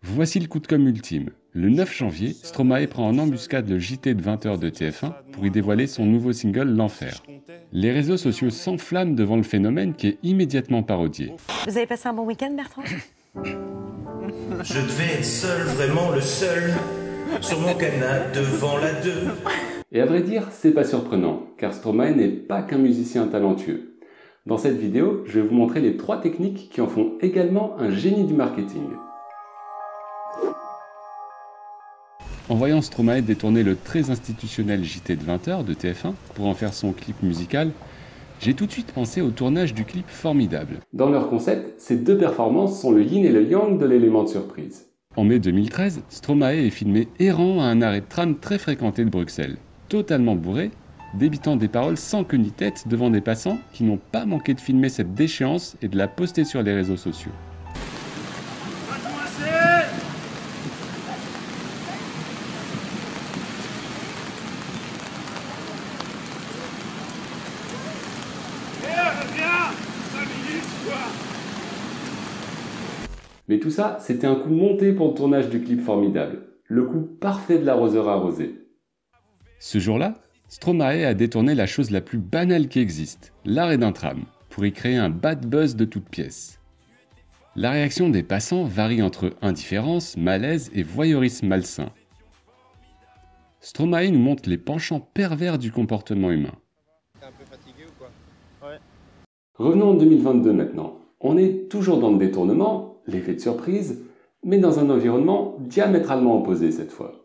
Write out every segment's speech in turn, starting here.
Voici le coup de com' ultime. Le 9 janvier, Stromae prend en embuscade le JT de 20h de TF1 pour y dévoiler son nouveau single L'Enfer. Les réseaux sociaux s'enflamment devant le phénomène qui est immédiatement parodié. Vous avez passé un bon week-end, Bertrand? Je devais être seul, vraiment le seul, sur mon canapé devant la 2. Et à vrai dire, c'est pas surprenant, car Stromae n'est pas qu'un musicien talentueux. Dans cette vidéo, je vais vous montrer les 3 techniques qui en font également un génie du marketing. En voyant Stromae détourner le très institutionnel JT de 20h de TF1 pour en faire son clip musical, j'ai tout de suite pensé au tournage du clip Formidable. Dans leur concept, ces 2 performances sont le yin et le yang de l'élément de surprise. En mai 2013, Stromae est filmé errant à un arrêt de tram très fréquenté de Bruxelles, totalement bourré, débitant des paroles sans queue ni tête devant des passants qui n'ont pas manqué de filmer cette déchéance et de la poster sur les réseaux sociaux. Mais tout ça, c'était un coup monté pour le tournage du clip Formidable, le coup parfait de l'arroseur arrosé. Ce jour-là, Stromae a détourné la chose la plus banale qui existe, l'arrêt d'un tram, pour y créer un bad buzz de toutes pièces. La réaction des passants varie entre indifférence, malaise et voyeurisme malsain. Stromae nous montre les penchants pervers du comportement humain. T'es un peu fatigué ou quoi? Ouais. Revenons en 2022 maintenant. On est toujours dans le détournement, l'effet de surprise, mais dans un environnement diamétralement opposé cette fois.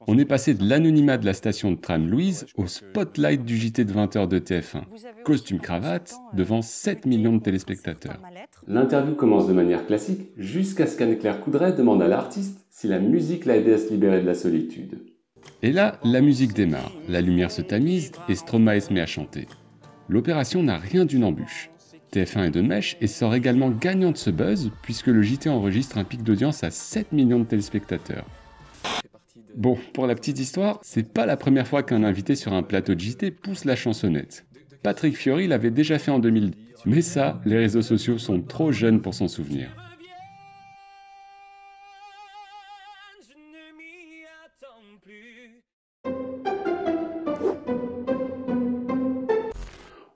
On est passé de l'anonymat de la station de tram Louise au spotlight du JT de 20h de TF1. Costume cravate, devant 7 millions de téléspectateurs. L'interview commence de manière classique, jusqu'à ce qu'Anne-Claire Coudray demande à l'artiste si la musique l'a aidé à se libérer de la solitude. Et là, la musique démarre, la lumière se tamise et Stromae se met à chanter. L'opération n'a rien d'une embûche. TF1 est de mèche et sort également gagnant de ce buzz, puisque le JT enregistre un pic d'audience à 7 millions de téléspectateurs. Bon, pour la petite histoire, c'est pas la première fois qu'un invité sur un plateau de JT pousse la chansonnette. Patrick Fiori l'avait déjà fait en 2010, mais ça, les réseaux sociaux sont trop jeunes pour s'en souvenir.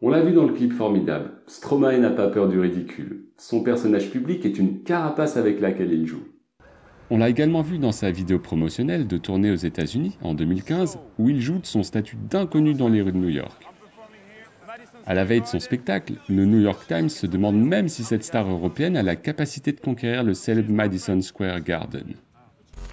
On l'a vu dans le clip Formidable, Stromae n'a pas peur du ridicule. Son personnage public est une carapace avec laquelle il joue. On l'a également vu dans sa vidéo promotionnelle de tournée aux États-Unis en 2015, où il joue de son statut d'inconnu dans les rues de New York. À la veille de son spectacle, le New York Times se demande même si cette star européenne a la capacité de conquérir le célèbre Madison Square Garden.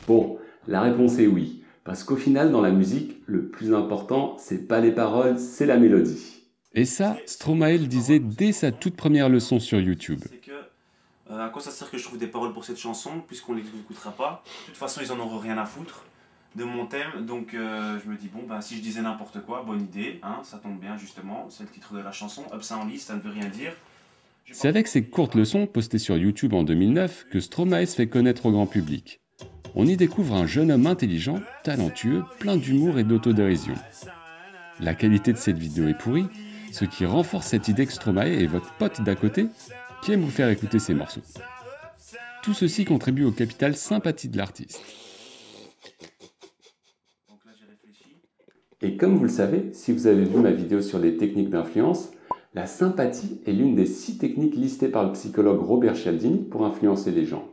Bon, la réponse est oui, parce qu'au final, dans la musique, le plus important, c'est pas les paroles, c'est la mélodie. Et ça, Stromae le disait dès sa toute première leçon sur YouTube. À quoi ça sert que je trouve des paroles pour cette chanson, puisqu'on ne les écoutera pas? De toute façon, ils en auront rien à foutre de mon thème, donc je me dis, bon, bah, si je disais n'importe quoi, bonne idée, hein, ça tombe bien justement, c'est le titre de la chanson, hop, ça en liste, ça ne veut rien dire. C'est avec ces courtes leçons postées sur YouTube en 2009 que Stromae se fait connaître au grand public. On y découvre un jeune homme intelligent, talentueux, plein d'humour et d'autodérision. La qualité de cette vidéo est pourrie, ce qui renforce cette idée que Stromae est votre pote d'à côté qui aime vous faire écouter ses morceaux. Tout ceci contribue au capital sympathie de l'artiste. Et comme vous le savez, si vous avez vu ma vidéo sur les techniques d'influence, la sympathie est l'une des 6 techniques listées par le psychologue Robert Cialdini pour influencer les gens.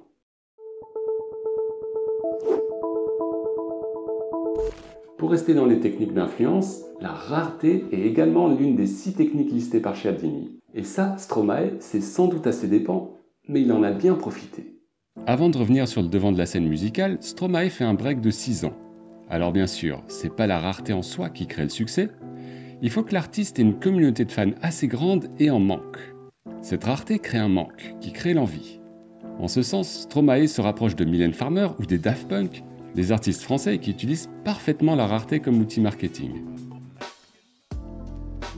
Pour rester dans les techniques d'influence, la rareté est également l'une des 6 techniques listées par Cialdini. Et ça, Stromae, c'est sans doute à ses dépens, mais il en a bien profité. Avant de revenir sur le devant de la scène musicale, Stromae fait un break de 6 ans. Alors bien sûr, c'est pas la rareté en soi qui crée le succès, il faut que l'artiste ait une communauté de fans assez grande et en manque. Cette rareté crée un manque, qui crée l'envie. En ce sens, Stromae se rapproche de Mylène Farmer ou des Daft Punk, des artistes français qui utilisent parfaitement la rareté comme outil marketing.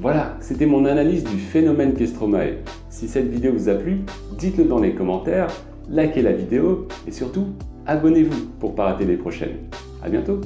Voilà, c'était mon analyse du phénomène qu'est Stromae. Si cette vidéo vous a plu, dites-le dans les commentaires, likez la vidéo et surtout, abonnez-vous pour ne pas rater les prochaines. À bientôt!